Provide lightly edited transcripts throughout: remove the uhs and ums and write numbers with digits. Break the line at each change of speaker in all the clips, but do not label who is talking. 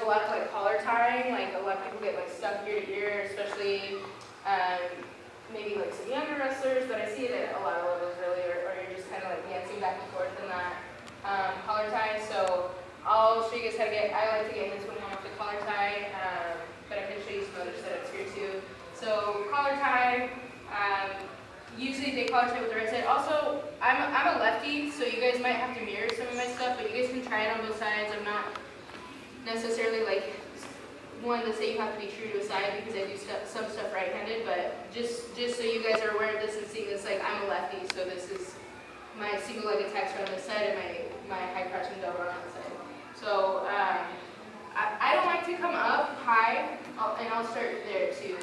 a lot of like collar tying, like a lot of people get like stuck ear to ear, especially maybe like some younger wrestlers, but I see it at a lot of levels really, or you're just kind of like dancing back and forth in that collar tie. So I'll show you guys how to get, I like to get this one off the collar tie, but I can show you some other setups here too. So collar tie, usually they collar tie with the right side. Also, I'm a lefty, so you guys might have to mirror some of my stuff, but you guys can try it on both sides. I'm not necessarily like one to say you have to be true to a side because I do some stuff right-handed, but just so you guys are aware of this and seeing this, like I'm a lefty, so this is my single leg attacks are on this side and my high crouching double on that side. So I don't like to come up high, and I'll start there too.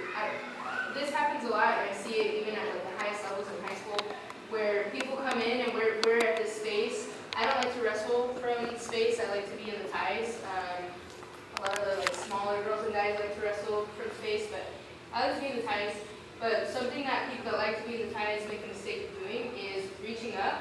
This happens a lot, and I see it even at like the highest levels in high school, where people come in and we're at this space. I don't like to wrestle from space. I like to be in the ties. A lot of the like smaller girls and guys like to wrestle from space, but I like to be in the ties. But something that people that like to be in the ties make a mistake of doing is reaching up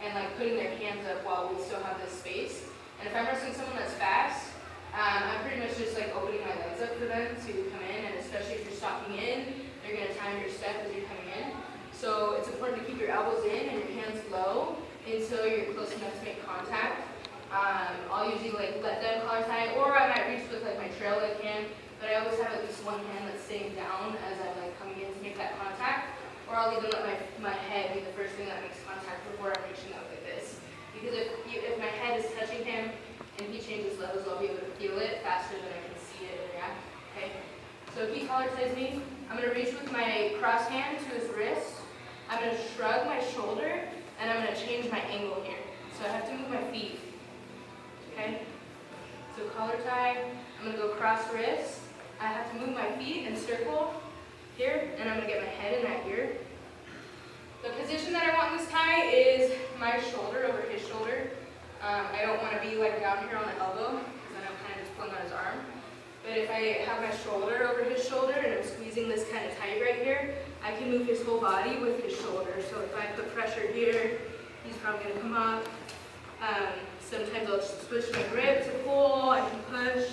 and like putting their hands up while we still have this space. And if I'm wrestling someone that's fast, I'm pretty much just like opening my legs up for them to come in, and especially if you're stalking in, they're going to time your step as you're coming in. So it's important to keep your elbows in and your hands low until you're close enough to make contact. I'll usually like let them collar tie, or I might reach with like my trail leg hand, but I always have at least one hand that's staying down as I'm like coming in to make that contact, or I'll even let my head be the first thing that makes contact before I'm reaching up like this. Because if my head is touching him and he changes levels, I'll be able to feel it faster than I can see it and react. Okay? So if he collar ties me, I'm going to reach with my cross hand to his wrist. I'm going to shrug my shoulder, and I'm going to change my angle here. So I have to move my feet. Okay? So collar tie, I'm going to go cross wrist. I have to move my feet and circle here, and I'm going to get my head in that ear. The position that I want in this tie is my shoulder over his shoulder. I don't want to be like down here on the elbow, because then I'm kind of just pulling on his arm. But if I have my shoulder over his shoulder and I'm squeezing this kind of tight right here, I can move his whole body with his shoulder. So if I put pressure here, he's probably going to come up. Sometimes I'll switch my grip to pull, I can push,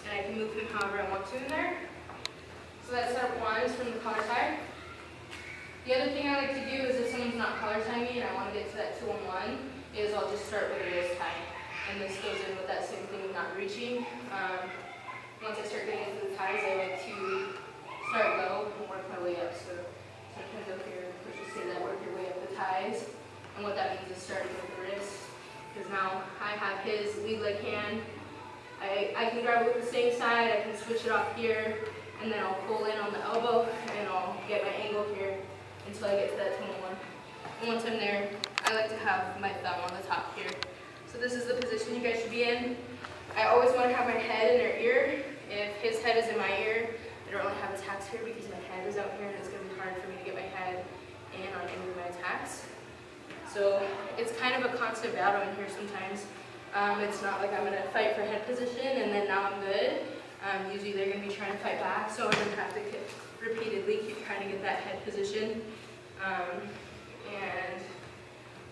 and I can move him however I want to in there. So that's setup one is from the collar tie. The other thing I like to do is if someone's not collar tying me and I want to get to that 2-on-1, is I'll just start with a wrist tie. And this goes in with that same thing of not reaching. Once I start getting into the ties, I like to start low and work my way up. So sometimes up here, let's just say that work your way up the ties. And what that means is starting with the wrist. Because now I have his lead leg hand. I can grab it with the same side, I can switch it off here, and then I'll pull in on the elbow, and I'll get my angle here until I get to that 2-on-1. And once I'm there, I like to have my thumb on the top here. So this is the position you guys should be in. I always want to have my head in their ear. If his head is in my ear, I don't really have attacks here because my head is out here, and it's going to be hard for me to get my head in on any of my attacks. So it's kind of a constant battle in here sometimes. It's not like I'm going to fight for head position and then now I'm good. Usually they're going to be trying to fight back, so I'm going to have to repeatedly keep trying to get that head position and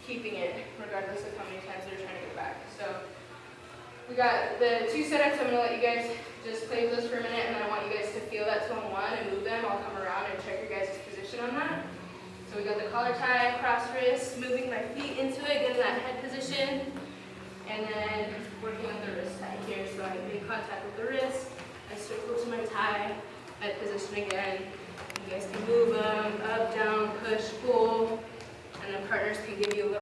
keeping it regardless of how many times they're trying to get back. So we got the two setups. I'm going to let you guys just play with those for a minute, and then I want you guys to feel that 2-on-1 and move them. I'll come around and check your guys' position on that. So we got the collar tie, cross wrist, moving my feet into it, getting that head position, and then working with the wrist tie here. So I make contact with the wrist, I circle to my tie, head position again. You guys can move them up, down, push, pull, and then partners can give you a little